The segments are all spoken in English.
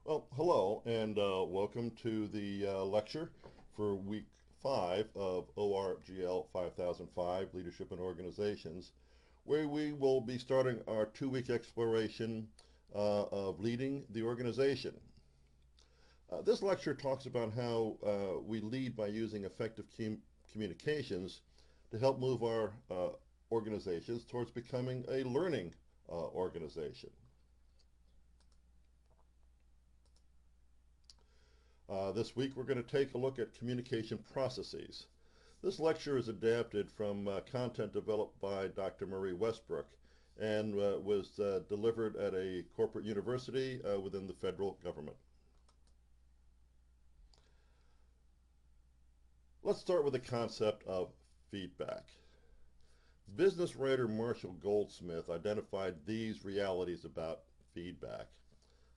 Well, hello, and welcome to the lecture for week 5 of ORGL 5005, Leadership and Organizations, where we will be starting our 2-week exploration of leading the organization. This lecture talks about how we lead by using effective communications to help move our organizations towards becoming a learning organization. This week we're going to take a look at communication processes. This lecture is adapted from content developed by Dr. Marie Westbrook and was delivered at a corporate university within the federal government. Let's start with the concept of feedback. Business writer Marshall Goldsmith identified these realities about feedback.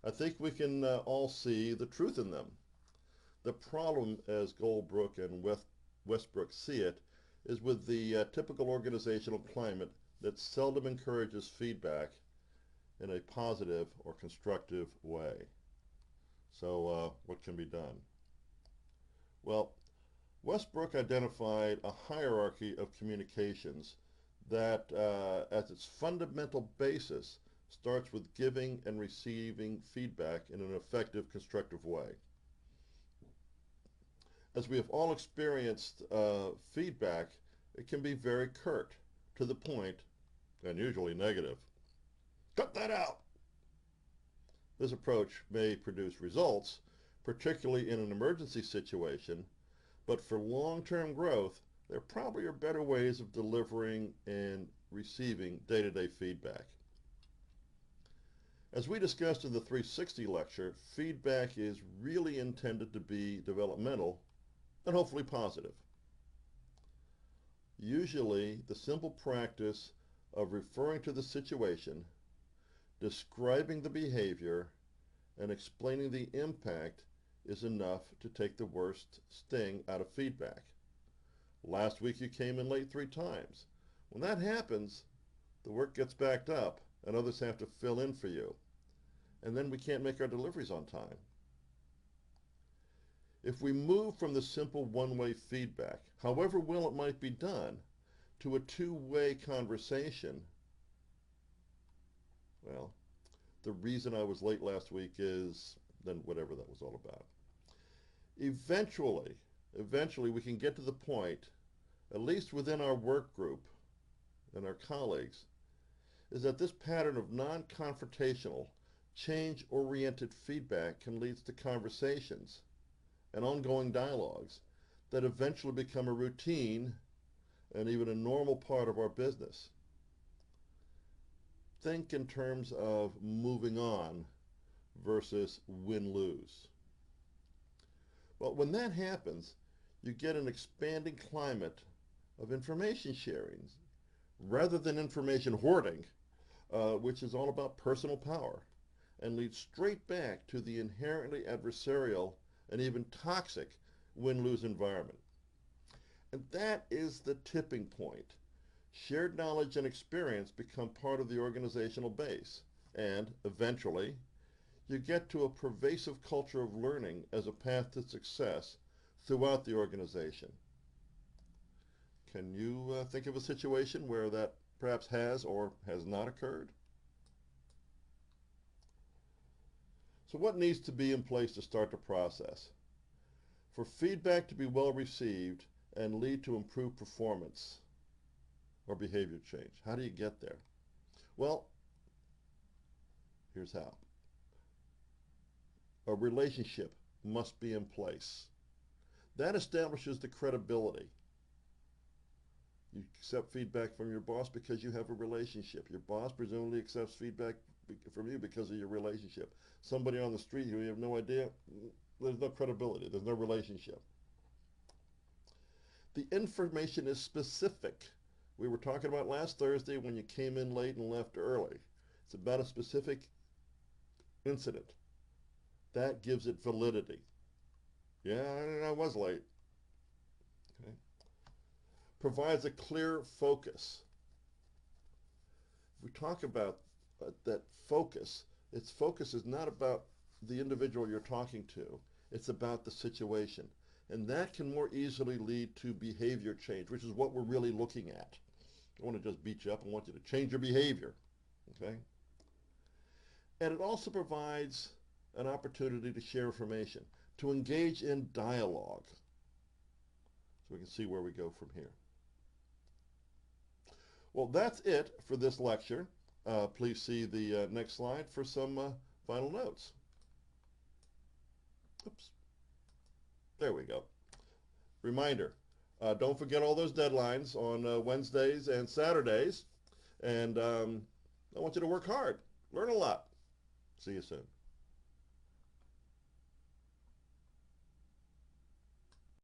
I think we can all see the truth in them. The problem, as Goldbrook and Westbrook see it, is with the typical organizational climate that seldom encourages feedback in a positive or constructive way. So what can be done? Well, Westbrook identified a hierarchy of communications that, as its fundamental basis, starts with giving and receiving feedback in an effective, constructive way. As we have all experienced feedback, it can be very curt, to the point, and usually negative. Cut that out! This approach may produce results, particularly in an emergency situation, but for long-term growth, there probably are better ways of delivering and receiving day-to-day feedback. As we discussed in the 360 lecture, feedback is really intended to be developmental and hopefully positive. Usually, the simple practice of referring to the situation, describing the behavior, and explaining the impact is enough to take the worst sting out of feedback. Last week you came in late 3 times. When that happens, the work gets backed up and others have to fill in for you. And then we can't make our deliveries on time. If we move from the simple one-way feedback, however well it might be done, to a 2-way conversation, well, the reason I was late last week is then whatever that was all about. Eventually we can get to the point, at least within our work group and our colleagues, is that this pattern of non-confrontational, change-oriented feedback can lead to conversations and ongoing dialogues that eventually become a routine and even a normal part of our business. Think in terms of moving on versus win-lose. Well, when that happens, you get an expanding climate of information sharing rather than information hoarding, which is all about personal power and leads straight back to the inherently adversarial and even toxic win-lose environment. And that is the tipping point. Shared knowledge and experience become part of the organizational base, and eventually you get to a pervasive culture of learning as a path to success throughout the organization. Can you think of a situation where that perhaps has or has not occurred? So what needs to be in place to start the process? For feedback to be well received and lead to improved performance or behavior change, how do you get there? Well, here's how. A relationship must be in place. That establishes the credibility. You accept feedback from your boss because you have a relationship. Your boss presumably accepts feedback from you because of your relationship. Somebody on the street who you have no idea, there's no credibility, there's no relationship. The information is specific. We were talking about last Thursday when you came in late and left early. It's about a specific incident. That gives it validity. Yeah, I was late. Okay. Provides a clear focus. We talk about that focus. Its focus is not about the individual you're talking to. It's about the situation. And that can more easily lead to behavior change, which is what we're really looking at. I want to just beat you up. I want you to change your behavior. Okay? And it also provides an opportunity to share information, to engage in dialogue. So we can see where we go from here. Well, that's it for this lecture. Please see the next slide for some final notes. Oops. There we go. Reminder, don't forget all those deadlines on Wednesdays and Saturdays. And I want you to work hard. Learn a lot. See you soon.